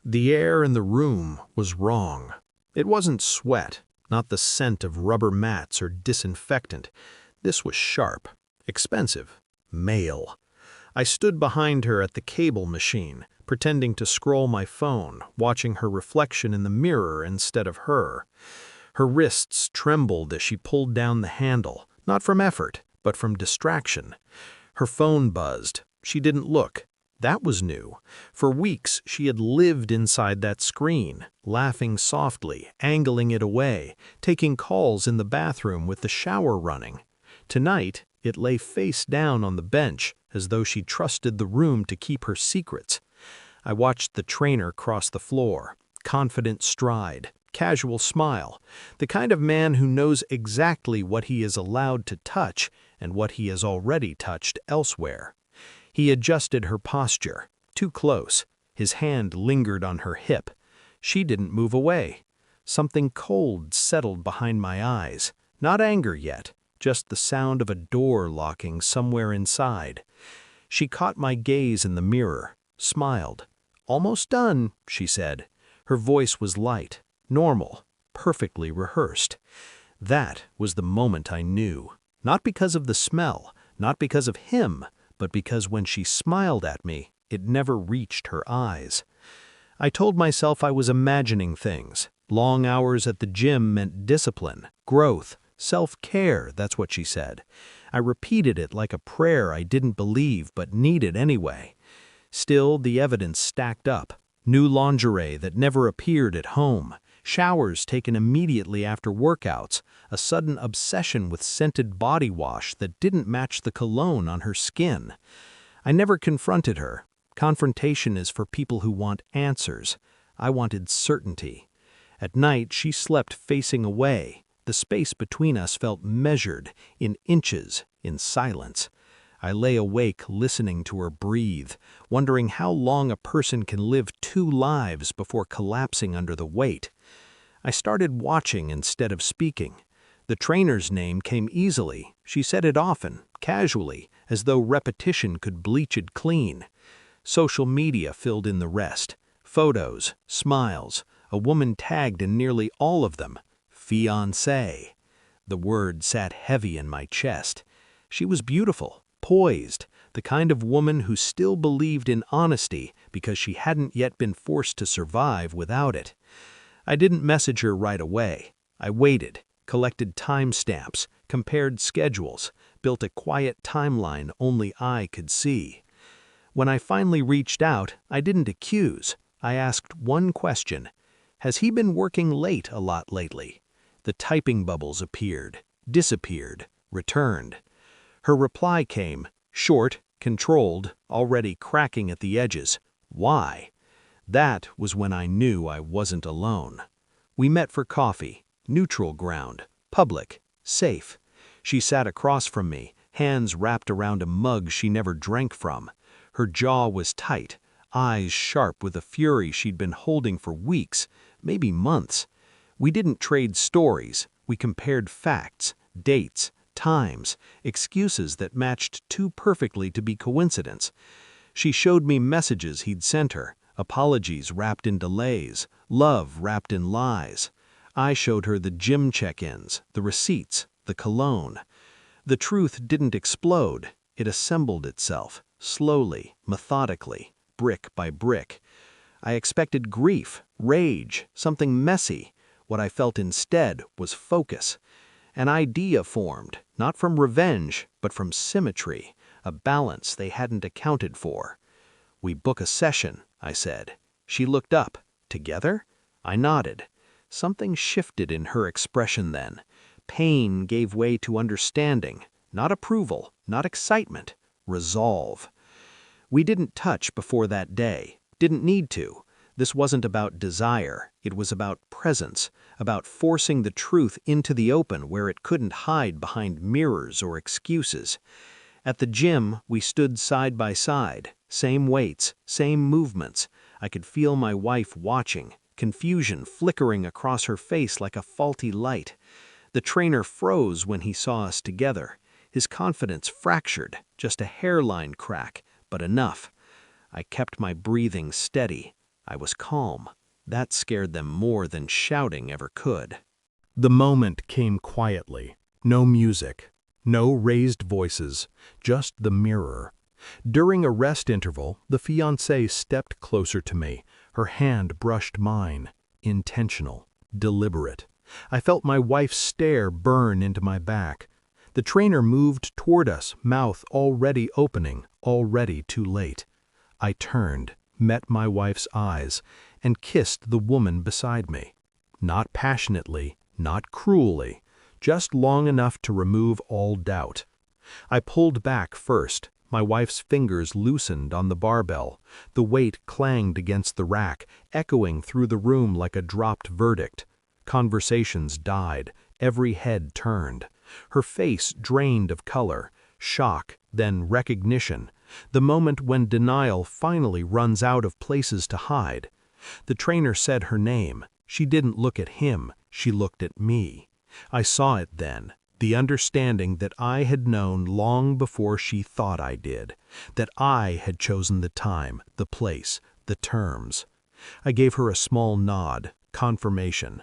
The air in the room was wrong. It wasn't sweat, not the scent of rubber mats or disinfectant. This was sharp, expensive, male. I stood behind her at the cable machine, pretending to scroll my phone, watching her reflection in the mirror instead of her. Her wrists trembled as she pulled down the handle, not from effort, but from distraction. Her phone buzzed. She didn't look. That was new. For weeks she had lived inside that screen, laughing softly, angling it away, taking calls in the bathroom with the shower running. Tonight, it lay face down on the bench, as though she trusted the room to keep her secrets. I watched the trainer cross the floor, confident stride, casual smile, the kind of man who knows exactly what he is allowed to touch and what he has already touched elsewhere. He adjusted her posture, too close. His hand lingered on her hip. She didn't move away. Something cold settled behind my eyes. Not anger yet, just the sound of a door locking somewhere inside. She caught my gaze in the mirror, smiled. "Almost done," she said. Her voice was light, normal, perfectly rehearsed. That was the moment I knew. Not because of the smell, not because of him, but because when she smiled at me, it never reached her eyes. I told myself I was imagining things. Long hours at the gym meant discipline, growth, self-care, that's what she said. I repeated it like a prayer I didn't believe but needed anyway. Still, the evidence stacked up. New lingerie that never appeared at home, showers taken immediately after workouts, a sudden obsession with scented body wash that didn't match the cologne on her skin. I never confronted her. Confrontation is for people who want answers. I wanted certainty. At night, she slept facing away. The space between us felt measured, in inches, in silence. I lay awake listening to her breathe, wondering how long a person can live two lives before collapsing under the weight. I started watching instead of speaking. The trainer's name came easily. She said it often, casually, as though repetition could bleach it clean. Social media filled in the rest. Photos, smiles, a woman tagged in nearly all of them. Fiancée. The word sat heavy in my chest. She was beautiful, poised, the kind of woman who still believed in honesty because she hadn't yet been forced to survive without it. I didn't message her right away. I waited, collected timestamps, compared schedules, built a quiet timeline only I could see. When I finally reached out, I didn't accuse. I asked one question. Has he been working late a lot lately? The typing bubbles appeared, disappeared, returned. Her reply came, short, controlled, already cracking at the edges. Why? That was when I knew I wasn't alone. We met for coffee, neutral ground, public, safe. She sat across from me, hands wrapped around a mug she never drank from. Her jaw was tight, eyes sharp with a fury she'd been holding for weeks, maybe months. We didn't trade stories, we compared facts, dates, times, excuses that matched too perfectly to be coincidence. She showed me messages he'd sent her, apologies wrapped in delays, love wrapped in lies. I showed her the gym check-ins, the receipts, the cologne. The truth didn't explode, it assembled itself, slowly, methodically, brick by brick. I expected grief, rage, something messy. What I felt instead was focus. An idea formed, not from revenge, but from symmetry, a balance they hadn't accounted for. "We book a session," I said. She looked up. "Together?" I nodded. Something shifted in her expression then. Pain gave way to understanding, not approval, not excitement, resolve. We didn't touch before that day, didn't need to. This wasn't about desire, it was about presence, about forcing the truth into the open where it couldn't hide behind mirrors or excuses. At the gym, we stood side by side, same weights, same movements. I could feel my wife watching, confusion flickering across her face like a faulty light. The trainer froze when he saw us together. His confidence fractured, just a hairline crack, but enough. I kept my breathing steady. I was calm. That scared them more than shouting ever could. The moment came quietly. No music, no raised voices, just the mirror. During a rest interval, the fiancée stepped closer to me. Her hand brushed mine. Intentional, deliberate. I felt my wife's stare burn into my back. The trainer moved toward us, mouth already opening, already too late. I turned, met my wife's eyes, and kissed the woman beside me. Not passionately, not cruelly, just long enough to remove all doubt. I pulled back first. My wife's fingers loosened on the barbell. The weight clanged against the rack, echoing through the room like a dropped verdict. Conversations died. Every head turned. Her face drained of color. Shock, then recognition. The moment when denial finally runs out of places to hide. The trainer said her name. She didn't look at him. She looked at me. I saw it then. The understanding that I had known long before she thought I did, that I had chosen the time, the place, the terms. I gave her a small nod, confirmation.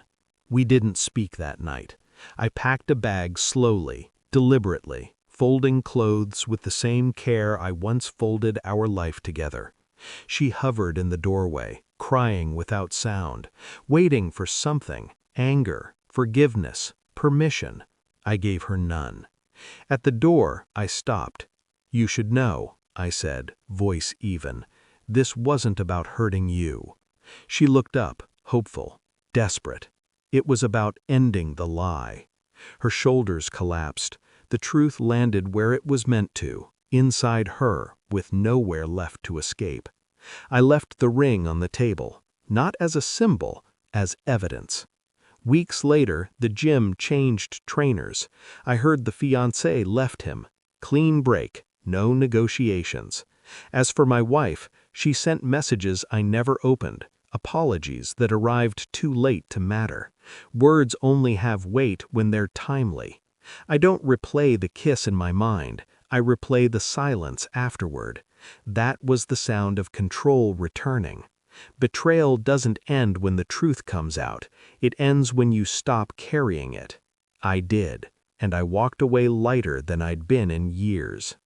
We didn't speak that night. I packed a bag slowly, deliberately, folding clothes with the same care I once folded our life together. She hovered in the doorway, crying without sound, waiting for something, anger, forgiveness, permission. I gave her none. At the door, I stopped. "You should know," I said, voice even. "This wasn't about hurting you." She looked up, hopeful, desperate. It was about ending the lie. Her shoulders collapsed. The truth landed where it was meant to, inside her, with nowhere left to escape. I left the ring on the table, not as a symbol, as evidence. Weeks later, the gym changed trainers. I heard the fiancé left him. Clean break, no negotiations. As for my wife, she sent messages I never opened, apologies that arrived too late to matter. Words only have weight when they're timely. I don't replay the kiss in my mind. I replay the silence afterward. That was the sound of control returning. Betrayal doesn't end when the truth comes out. It ends when you stop carrying it. I did, and I walked away lighter than I'd been in years.